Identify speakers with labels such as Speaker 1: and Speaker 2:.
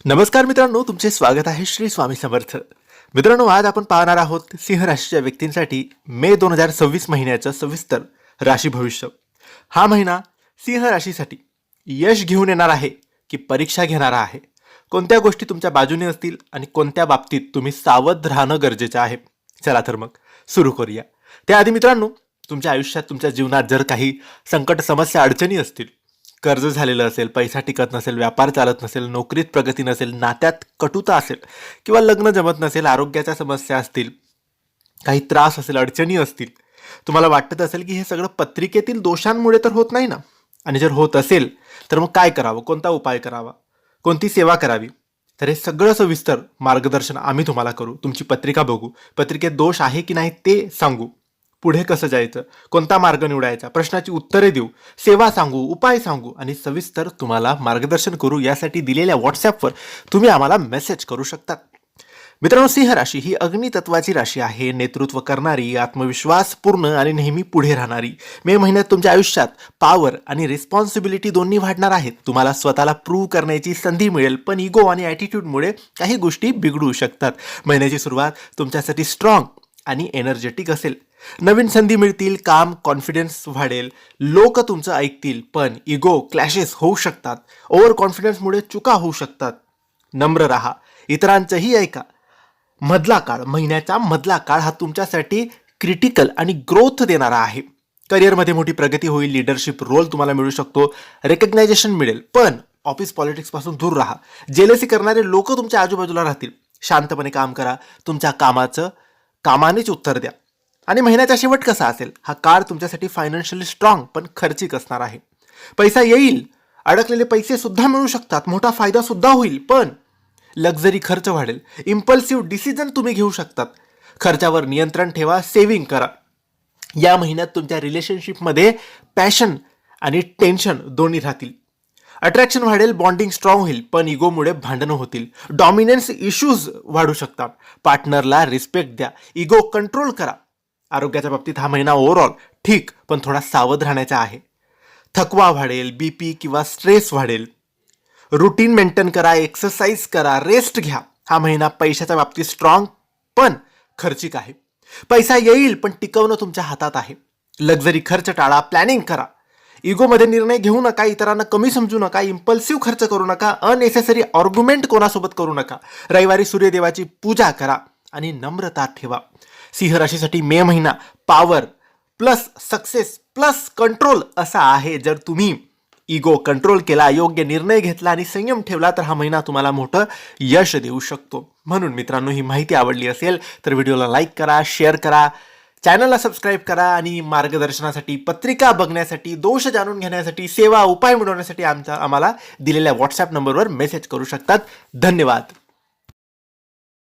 Speaker 1: नमस्कार मित्रांनो, तुमचे स्वागत आहे श्री स्वामी समर्थ. मित्रांनो, आज आपण पाहणार आहोत सिंह राशीच्या व्यक्तींसाठी मे 2026 महिन्याचं सविस्तर राशी भविष्य. हा महिना सिंह राशीसाठी यश घेऊन येणार आहे की परीक्षा घेणारा आहे? कोणत्या गोष्टी तुमच्या बाजूने असतील आणि कोणत्या बाबतीत तुम्ही सावध राहणं गरजेचं आहे? चला तर मग सुरू करूया. त्याआधी मित्रांनो, तुमच्या आयुष्यात, तुमच्या जीवनात जर काही संकट, समस्या, अडचणी असतील, कर्ज झालेलं असेल, पैसा टिकत नसेल, व्यापार चालत नसेल, नोकरीत प्रगती नसेल, नात्यात कटुता असेल किंवा लग्न जमत नसेल, आरोग्याच्या समस्या असतील, काही त्रास असेल, अडचणी असतील, तुम्हाला वाटत असेल की हे सगळं पत्रिकेतील दोषांमुळे तर होत नाही ना, आणि जर होत असेल तर मग काय करावं, कोणता उपाय करावा, कोणती सेवा करावी, तर हे सगळं सविस्तर मार्गदर्शन आम्ही तुम्हाला करू. तुमची पत्रिका बघू, पत्रिकेत दोष आहे की नाही ते सांगू, पुढे कसं जायचं, कोणता मार्ग निवडायचा, प्रश्नाची उत्तरे देऊ, सेवा सांगू, उपाय सांगू आणि सविस्तर तुम्हाला मार्गदर्शन करू. यासाठी दिलेल्या व्हॉट्सॲपवर तुम्ही आम्हाला मेसेज करू शकता. मित्रांनो, सिंह राशी ही अग्नितत्वाची राशी आहे. नेतृत्व करणारी, आत्मविश्वासपूर्ण आणि नेहमी पुढे राहणारी. मे महिन्यात तुमच्या आयुष्यात पॉवर आणि रिस्पॉन्सिबिलिटी दोन्ही वाढणार आहेत. तुम्हाला स्वतःला प्रूव्ह करण्याची संधी मिळेल, पण इगो आणि ॲटिट्यूडमुळे काही गोष्टी बिघडू शकतात. महिन्याची सुरुवात तुमच्यासाठी स्ट्रॉंग आणि एनर्जेटिक असेल. नवीन संधी मिळतील, काम, कॉन्फिडन्स वाढेल, लोक तुमचं ऐकतील, पण इगो क्लॅशेस होऊ शकतात. ओव्हर कॉन्फिडन्समुळे चुका होऊ शकतात. नम्र राहा, इतरांचंही ऐका. मधला काळ, महिन्याचा मधला काळ हा तुमच्यासाठी क्रिटिकल आणि ग्रोथ देणारा आहे. करिअरमध्ये मोठी प्रगती होईल, लिडरशिप रोल तुम्हाला मिळू शकतो, रेकग्नायझेशन मिळेल, पण ऑफिस पॉलिटिक्सपासून दूर राहा. जेलसी करणारे लोक तुमच्या आजूबाजूला राहतील. शांतपणे काम करा, तुमच्या कामानेच उत्तर द्या. आणि महिन्याचा शेवट कसा असेल? हा काळ तुमच्यासाठी फायनान्शियली स्ट्रॉंग पण खर्चिक असणार आहे. पैसा येईल, अडकलेले पैसे सुद्धा मिळू शकतात, मोठा फायदा सुद्धा होईल, पण लक्झरी खर्च वाढेल. इम्पल्सिव्ह डिसिजन तुम्ही घेऊ शकतात. खर्चावर नियंत्रण ठेवा, सेव्हिंग करा. या महिन्यात तुमच्या रिलेशनशिपमध्ये पॅशन आणि टेन्शन दोन्ही राहतील. अट्रॅक्शन वाढेल, बॉन्डिंग स्ट्रॉंग होईल, पण इगोमुळे भांडणं होतील. डॉमिनन्स इश्यूज वाढू शकतात. पार्टनरला रिस्पेक्ट द्या, इगो कंट्रोल करा. आरोग्याच्या बाबतीत हा महिना ओव्हरऑल ठीक, पण थोडा सावध राहण्याचा आहे. थकवा वाढेल, बीपी किंवा स्ट्रेस वाढेल. रुटीन मेंटेन करा, एक्सरसाइज करा, रेस्ट घ्या. हा महिना पैशाच्या बाबतीत स्ट्रॉंग पण खर्चिक आहे. पैसा येईल, पण टिकवणं तुमच्या हातात आहे. लक्झरी खर्च टाळा, प्लॅनिंग करा. इगोमध्ये निर्णय घेऊ नका, इतरांना कमी समजू नका, इम्पल्सिव्ह खर्च करू नका, अननेसेसरी आर्ग्युमेंट कोणासोबत करू नका. रविवारी सूर्यदेवाची पूजा करा आणि नम्रता ठेवा. सिंह राशीसाठी मे महिना power plus success plus control असा आहे. जर तुम्ही इगो कंट्रोल केला, योग्य निर्णय घेतला आणि संयम ठेवला, तर हा महिना तुम्हाला मोठं यश देऊ शकतो. म्हणून मित्रांनो, ही माहिती आवडली असेल तर व्हिडिओला लाईक करा, शेअर करा, चॅनलला सबस्क्राईब करा आणि मार्गदर्शनासाठी, पत्रिका बघण्यासाठी, दोष जाणून घेण्यासाठी, सेवा, उपाय मिळवण्यासाठी आम्हाला दिलेल्या व्हॉट्सॲप नंबरवर मेसेज करू शकतात. धन्यवाद.